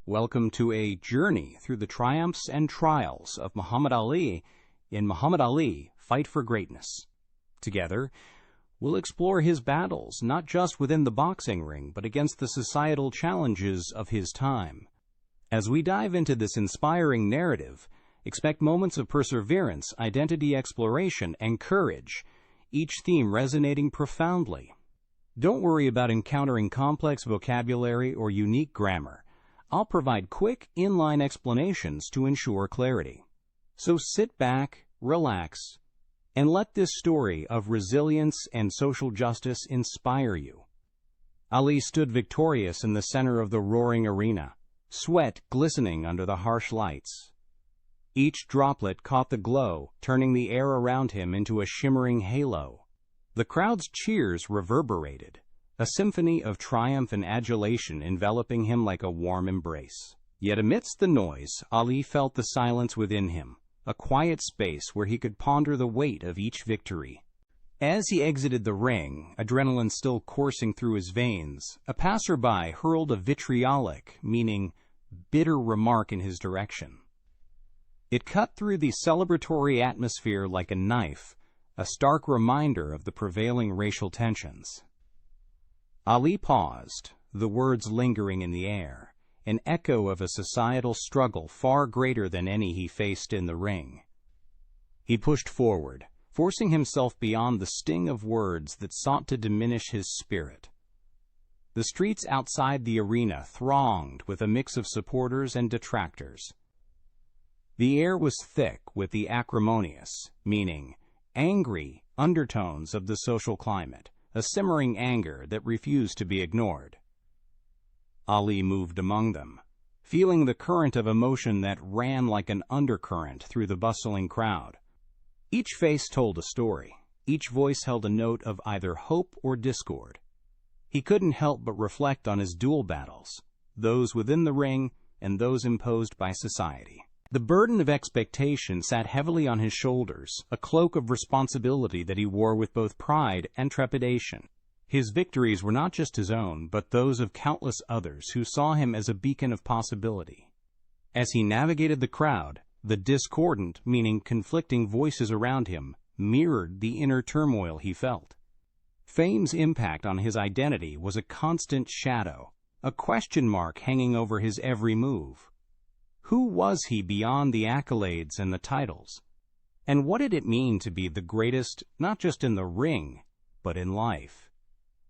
Welcome to a journey through the triumphs and trials of Muhammad Ali in Muhammad Ali, Fight for Greatness. Together, we'll explore his battles not just within the boxing ring, but against the societal challenges of his time. As we dive into this inspiring narrative, expect moments of perseverance, identity exploration, and courage, each theme resonating profoundly. Don't worry about encountering complex vocabulary or unique grammar. I'll provide quick, inline explanations to ensure clarity. So sit back, relax, and let this story of resilience and social justice inspire you. Ali stood victorious in the center of the roaring arena, sweat glistening under the harsh lights. Each droplet caught the glow, turning the air around him into a shimmering halo. The crowd's cheers reverberated, a symphony of triumph and adulation enveloping him like a warm embrace. Yet amidst the noise, Ali felt the silence within him, a quiet space where he could ponder the weight of each victory. As he exited the ring, adrenaline still coursing through his veins, a passerby hurled a vitriolic, meaning bitter remark in his direction. It cut through the celebratory atmosphere like a knife, a stark reminder of the prevailing racial tensions. Ali paused, the words lingering in the air, an echo of a societal struggle far greater than any he faced in the ring. He pushed forward, forcing himself beyond the sting of words that sought to diminish his spirit. The streets outside the arena thronged with a mix of supporters and detractors. The air was thick with the acrimonious, meaning angry, undertones of the social climate, a simmering anger that refused to be ignored. Ali moved among them, feeling the current of emotion that ran like an undercurrent through the bustling crowd. Each face told a story. Each voice held a note of either hope or discord. He couldn't help but reflect on his dual battles, those within the ring and those imposed by society. The burden of expectation sat heavily on his shoulders, a cloak of responsibility that he wore with both pride and trepidation. His victories were not just his own, but those of countless others who saw him as a beacon of possibility. As he navigated the crowd, the discordant, meaning conflicting voices around him, mirrored the inner turmoil he felt. Fame's impact on his identity was a constant shadow, a question mark hanging over his every move. Who was he beyond the accolades and the titles? And what did it mean to be the greatest, not just in the ring, but in life?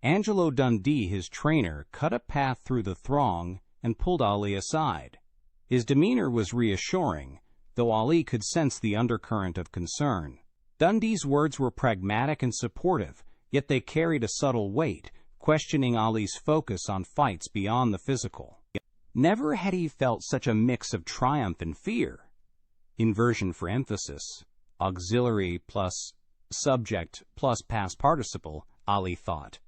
Angelo Dundee, his trainer, cut a path through the throng and pulled Ali aside. His demeanor was reassuring, though Ali could sense the undercurrent of concern. Dundee's words were pragmatic and supportive, yet they carried a subtle weight, questioning Ali's focus on fights beyond the physical. Never had he felt such a mix of triumph and fear. Inversion for emphasis, auxiliary plus subject plus past participle, Ali thought.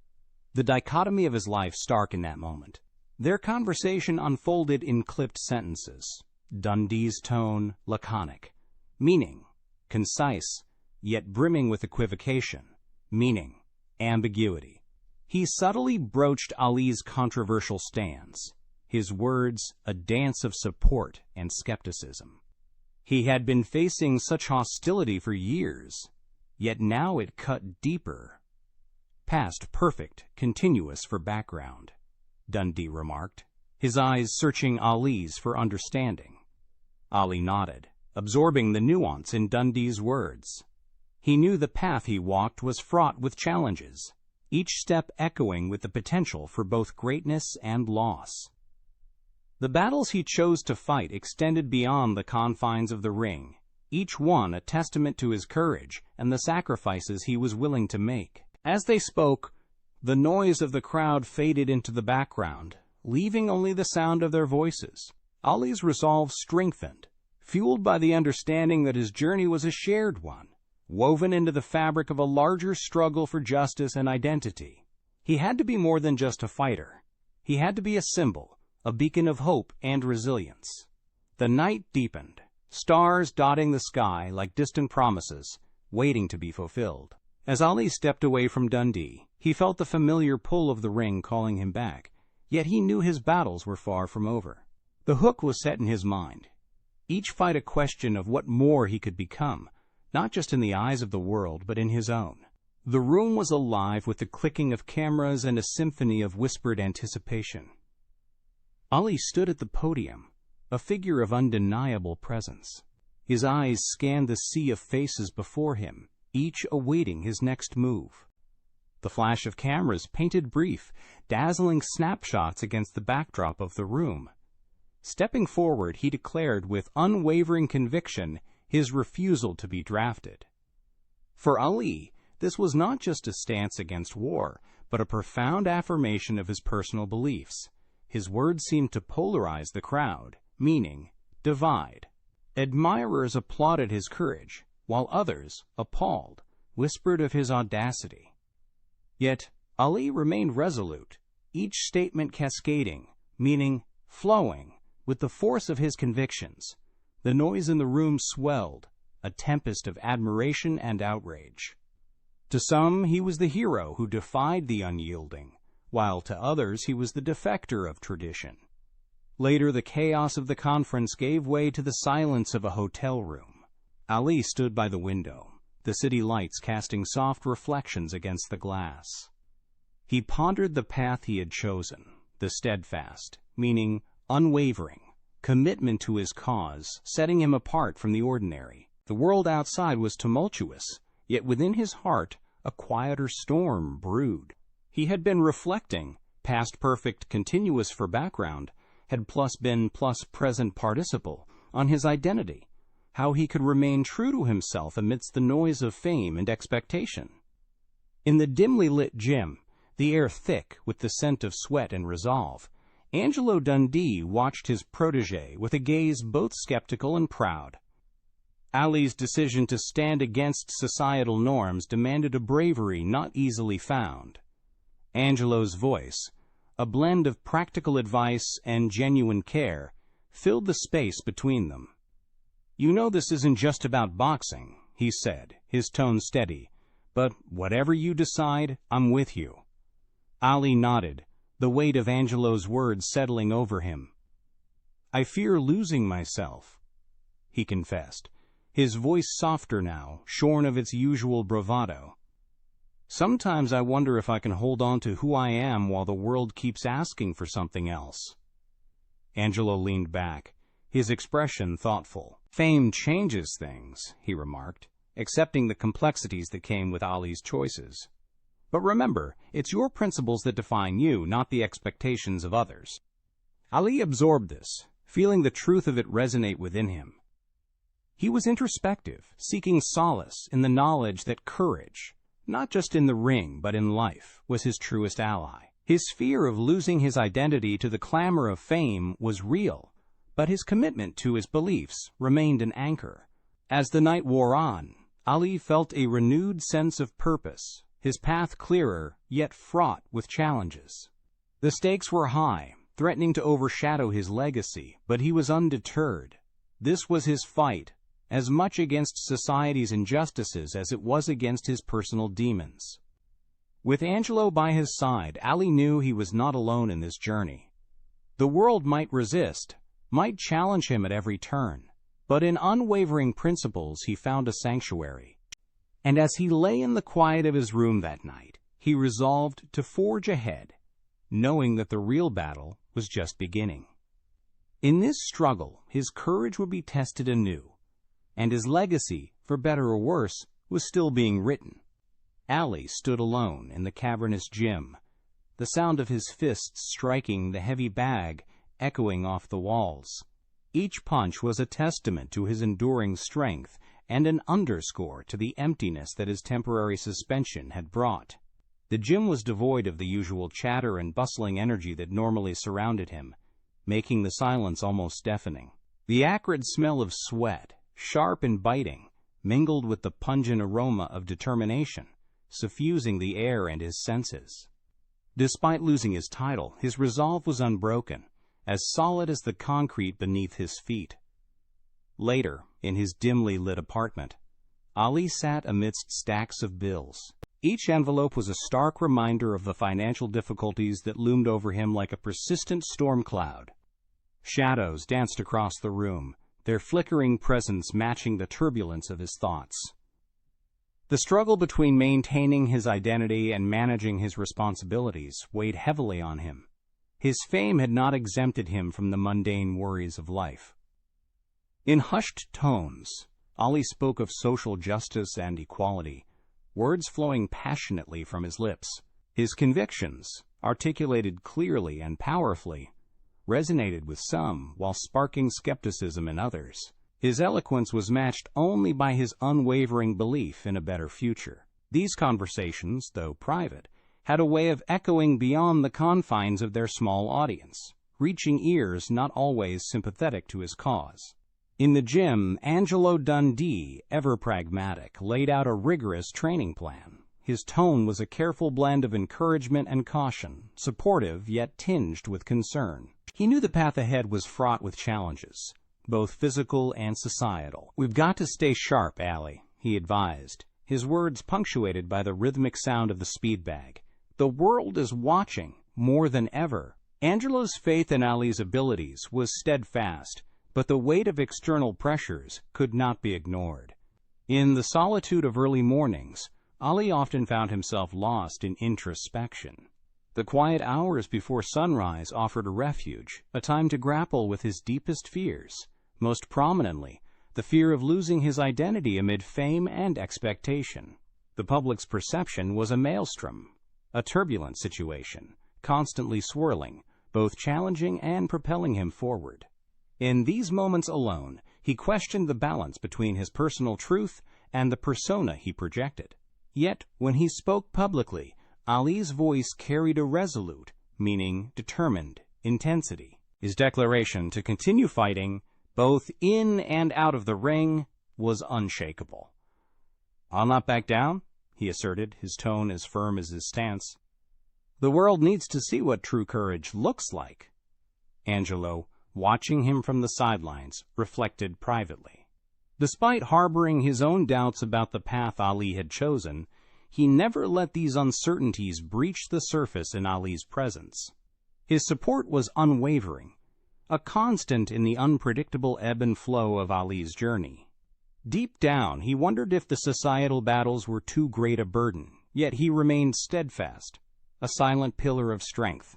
The dichotomy of his life stark in that moment. Their conversation unfolded in clipped sentences. Dundee's tone laconic, meaning concise, yet brimming with equivocation, meaning ambiguity. He subtly broached Ali's controversial stance, his words a dance of support and skepticism. He had been facing such hostility for years, yet now it cut deeper. Past perfect, continuous for background, Dundee remarked, his eyes searching Ali's for understanding. Ali nodded, absorbing the nuance in Dundee's words. He knew the path he walked was fraught with challenges, each step echoing with the potential for both greatness and loss. The battles he chose to fight extended beyond the confines of the ring, each one a testament to his courage and the sacrifices he was willing to make. As they spoke, the noise of the crowd faded into the background, leaving only the sound of their voices. Ali's resolve strengthened, fueled by the understanding that his journey was a shared one, woven into the fabric of a larger struggle for justice and identity. He had to be more than just a fighter. He had to be a symbol, a beacon of hope and resilience. The night deepened, stars dotting the sky like distant promises, waiting to be fulfilled. As Ali stepped away from Dundee, he felt the familiar pull of the ring calling him back, yet he knew his battles were far from over. The hook was set in his mind. Each fight a question of what more he could become, not just in the eyes of the world, but in his own. The room was alive with the clicking of cameras and a symphony of whispered anticipation. Ali stood at the podium, a figure of undeniable presence. His eyes scanned the sea of faces before him, each awaiting his next move. The flash of cameras painted brief, dazzling snapshots against the backdrop of the room. Stepping forward, he declared with unwavering conviction his refusal to be drafted. For Ali, this was not just a stance against war, but a profound affirmation of his personal beliefs. His words seemed to polarize the crowd, meaning divide. Admirers applauded his courage, while others, appalled, whispered of his audacity. Yet Ali remained resolute, each statement cascading, meaning flowing, with the force of his convictions. The noise in the room swelled, a tempest of admiration and outrage. To some, he was the hero who defied the unyielding, while to others he was the defector of tradition. Later, the chaos of the conference gave way to the silence of a hotel room. Ali stood by the window, the city lights casting soft reflections against the glass. He pondered the path he had chosen, the steadfast, meaning unwavering, commitment to his cause, setting him apart from the ordinary. The world outside was tumultuous, yet within his heart a quieter storm brewed. He had been reflecting, past perfect continuous for background, had plus been plus present participle, on his identity, how he could remain true to himself amidst the noise of fame and expectation. In the dimly lit gym, the air thick with the scent of sweat and resolve, Angelo Dundee watched his protege with a gaze both skeptical and proud. Ali's decision to stand against societal norms demanded a bravery not easily found. Angelo's voice, a blend of practical advice and genuine care, filled the space between them. "You know this isn't just about boxing," he said, his tone steady, "but whatever you decide, I'm with you." Ali nodded, the weight of Angelo's words settling over him. "I fear losing myself," he confessed, his voice softer now, shorn of its usual bravado. "Sometimes I wonder if I can hold on to who I am while the world keeps asking for something else." Angelo leaned back, his expression thoughtful. "Fame changes things," he remarked, accepting the complexities that came with Ali's choices. "But remember, it's your principles that define you, not the expectations of others." Ali absorbed this, feeling the truth of it resonate within him. He was introspective, seeking solace in the knowledge that courage, not just in the ring but in life, was his truest ally. His fear of losing his identity to the clamor of fame was real, but his commitment to his beliefs remained an anchor. As the night wore on, Ali felt a renewed sense of purpose, his path clearer, yet fraught with challenges. The stakes were high, threatening to overshadow his legacy, but he was undeterred. This was his fight, as much against society's injustices as it was against his personal demons. With Angelo by his side, Ali knew he was not alone in this journey. The world might resist, might challenge him at every turn, but in unwavering principles he found a sanctuary. And as he lay in the quiet of his room that night, he resolved to forge ahead, knowing that the real battle was just beginning. In this struggle, his courage would be tested anew, and his legacy, for better or worse, was still being written. Ali stood alone in the cavernous gym, the sound of his fists striking the heavy bag echoing off the walls. Each punch was a testament to his enduring strength and an underscore to the emptiness that his temporary suspension had brought. The gym was devoid of the usual chatter and bustling energy that normally surrounded him, making the silence almost deafening. The acrid smell of sweat, sharp and biting, mingled with the pungent aroma of determination, suffusing the air and his senses. Despite losing his title, his resolve was unbroken, as solid as the concrete beneath his feet. Later, in his dimly lit apartment, Ali sat amidst stacks of bills. Each envelope was a stark reminder of the financial difficulties that loomed over him like a persistent storm cloud. Shadows danced across the room, their flickering presence matching the turbulence of his thoughts. The struggle between maintaining his identity and managing his responsibilities weighed heavily on him. His fame had not exempted him from the mundane worries of life. In hushed tones, Ali spoke of social justice and equality, words flowing passionately from his lips. His convictions, articulated clearly and powerfully, resonated with some while sparking skepticism in others. His eloquence was matched only by his unwavering belief in a better future. These conversations, though private, had a way of echoing beyond the confines of their small audience, reaching ears not always sympathetic to his cause. In the gym, Angelo Dundee, ever pragmatic, laid out a rigorous training plan. His tone was a careful blend of encouragement and caution, supportive yet tinged with concern. He knew the path ahead was fraught with challenges, both physical and societal. "We've got to stay sharp, Ali," he advised, his words punctuated by the rhythmic sound of the speed bag. "The world is watching, more than ever." Angelo's faith in Ali's abilities was steadfast, but the weight of external pressures could not be ignored. In the solitude of early mornings, Ali often found himself lost in introspection. The quiet hours before sunrise offered a refuge, a time to grapple with his deepest fears, most prominently the fear of losing his identity amid fame and expectation. The public's perception was a maelstrom, a turbulent situation, constantly swirling, both challenging and propelling him forward. In these moments alone, he questioned the balance between his personal truth and the persona he projected. Yet, when he spoke publicly, Ali's voice carried a resolute, meaning determined, intensity. His declaration to continue fighting, both in and out of the ring, was unshakable. "I'll not back down," he asserted, his tone as firm as his stance. "The world needs to see what true courage looks like." Angelo, watching him from the sidelines, reflected privately. Despite harboring his own doubts about the path Ali had chosen, he never let these uncertainties breach the surface in Ali's presence. His support was unwavering, a constant in the unpredictable ebb and flow of Ali's journey. Deep down, he wondered if the societal battles were too great a burden, yet he remained steadfast, a silent pillar of strength.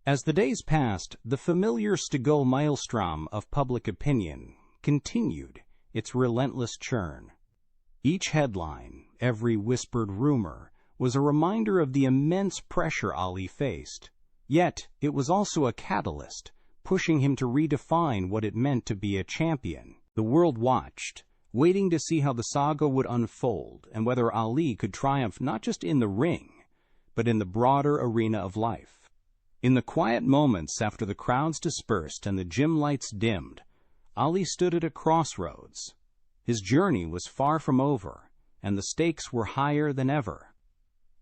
As the days passed, the familiar Stegall maelstrom of public opinion continued its relentless churn. Each headline, every whispered rumor, was a reminder of the immense pressure Ali faced. Yet, it was also a catalyst, pushing him to redefine what it meant to be a champion. The world watched, waiting to see how the saga would unfold and whether Ali could triumph not just in the ring, but in the broader arena of life. In the quiet moments after the crowds dispersed and the gym lights dimmed, Ali stood at a crossroads. His journey was far from over, and the stakes were higher than ever.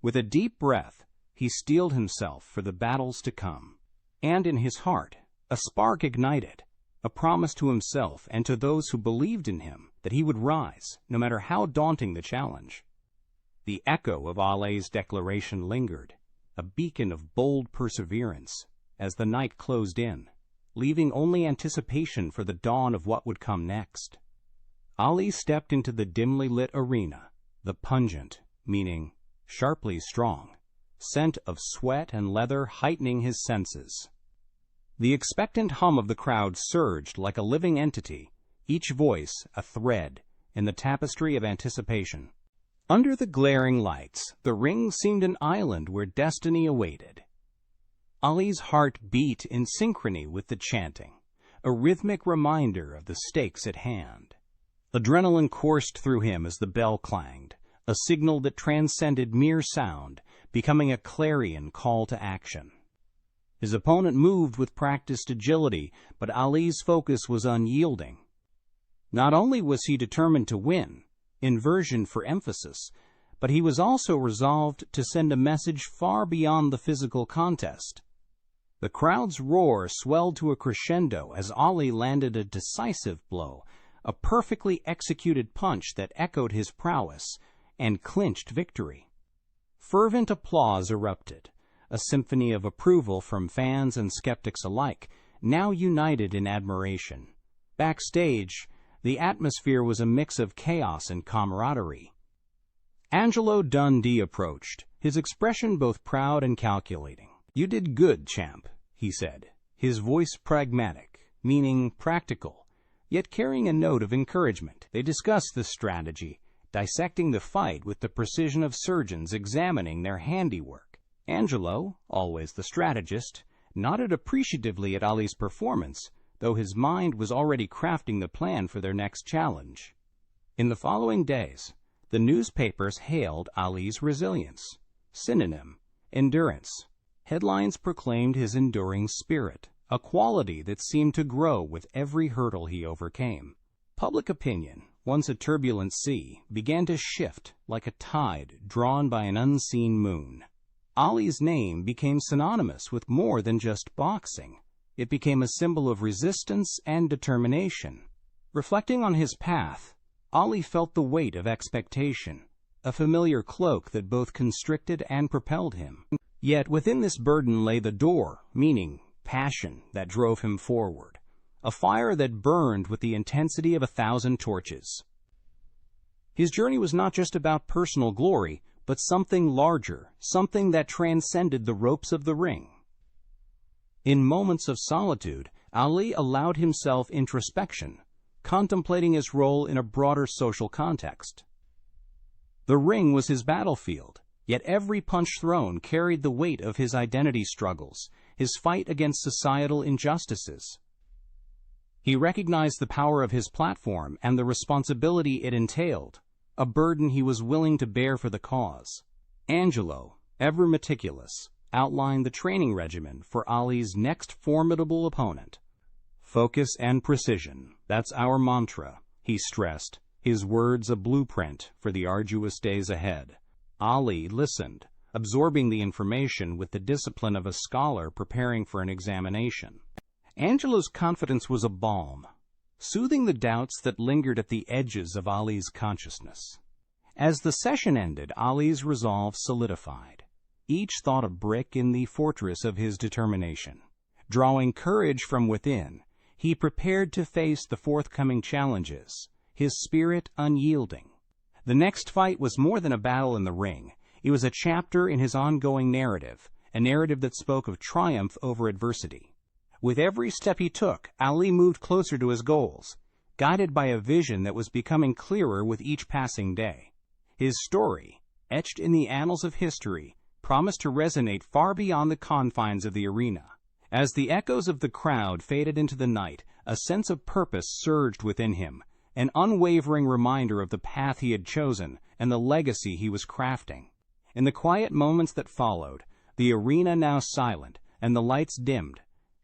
With a deep breath, he steeled himself for the battles to come. And in his heart, a spark ignited, a promise to himself and to those who believed in him that he would rise, no matter how daunting the challenge. The echo of Ali's declaration lingered, a beacon of bold perseverance, as the night closed in, leaving only anticipation for the dawn of what would come next. Ali stepped into the dimly lit arena, the pungent, meaning sharply strong, scent of sweat and leather heightening his senses. The expectant hum of the crowd surged like a living entity, each voice a thread in the tapestry of anticipation. Under the glaring lights, the ring seemed an island where destiny awaited. Ali's heart beat in synchrony with the chanting, a rhythmic reminder of the stakes at hand. Adrenaline coursed through him as the bell clanged, a signal that transcended mere sound, becoming a clarion call to action. His opponent moved with practiced agility, but Ali's focus was unyielding. Not only was he determined to win, inversion for emphasis, but he was also resolved to send a message far beyond the physical contest. The crowd's roar swelled to a crescendo as Ali landed a decisive blow, a perfectly executed punch that echoed his prowess and clinched victory. Fervent applause erupted, a symphony of approval from fans and skeptics alike, now united in admiration. Backstage, the atmosphere was a mix of chaos and camaraderie. Angelo Dundee approached, his expression both proud and calculating. "You did good, champ," he said, his voice pragmatic, meaning practical, yet carrying a note of encouragement. They discussed the strategy, dissecting the fight with the precision of surgeons examining their handiwork. Angelo, always the strategist, nodded appreciatively at Ali's performance, though his mind was already crafting the plan for their next challenge. In the following days, the newspapers hailed Ali's resilience. Synonym: endurance. Headlines proclaimed his enduring spirit, a quality that seemed to grow with every hurdle he overcame. Public opinion, once a turbulent sea, began to shift like a tide drawn by an unseen moon. Ali's name became synonymous with more than just boxing. It became a symbol of resistance and determination. Reflecting on his path, Ali felt the weight of expectation, a familiar cloak that both constricted and propelled him. Yet within this burden lay the door, meaning, passion, that drove him forward, a fire that burned with the intensity of 1,000 torches. His journey was not just about personal glory, but something larger, something that transcended the ropes of the ring. In moments of solitude, Ali allowed himself introspection, contemplating his role in a broader social context. The ring was his battlefield, yet every punch thrown carried the weight of his identity struggles, his fight against societal injustices. He recognized the power of his platform and the responsibility it entailed, a burden he was willing to bear for the cause. Angelo, ever meticulous, outlined the training regimen for Ali's next formidable opponent. "Focus and precision, that's our mantra," he stressed, his words a blueprint for the arduous days ahead. Ali listened, absorbing the information with the discipline of a scholar preparing for an examination. Angelo's confidence was a balm, soothing the doubts that lingered at the edges of Ali's consciousness. As the session ended, Ali's resolve solidified. Each thought a brick in the fortress of his determination. Drawing courage from within, he prepared to face the forthcoming challenges, his spirit unyielding. The next fight was more than a battle in the ring. It was a chapter in his ongoing narrative, a narrative that spoke of triumph over adversity. With every step he took, Ali moved closer to his goals, guided by a vision that was becoming clearer with each passing day. His story, etched in the annals of history, promised to resonate far beyond the confines of the arena. As the echoes of the crowd faded into the night, a sense of purpose surged within him, an unwavering reminder of the path he had chosen and the legacy he was crafting. In the quiet moments that followed, the arena now silent and the lights dimmed,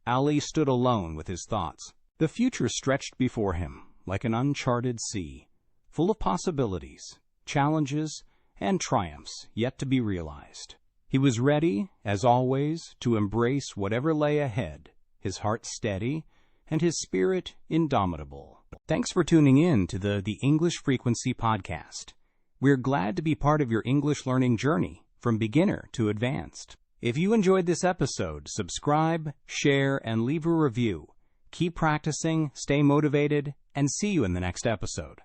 Ali stood alone with his thoughts. The future stretched before him like an uncharted sea, full of possibilities, challenges, and triumphs yet to be realized. He was ready, as always, to embrace whatever lay ahead, his heart steady and his spirit indomitable. Thanks for tuning in to the English Frequency Podcast. We're glad to be part of your English learning journey, from beginner to advanced. If you enjoyed this episode, subscribe, share, and leave a review. Keep practicing, stay motivated, and see you in the next episode.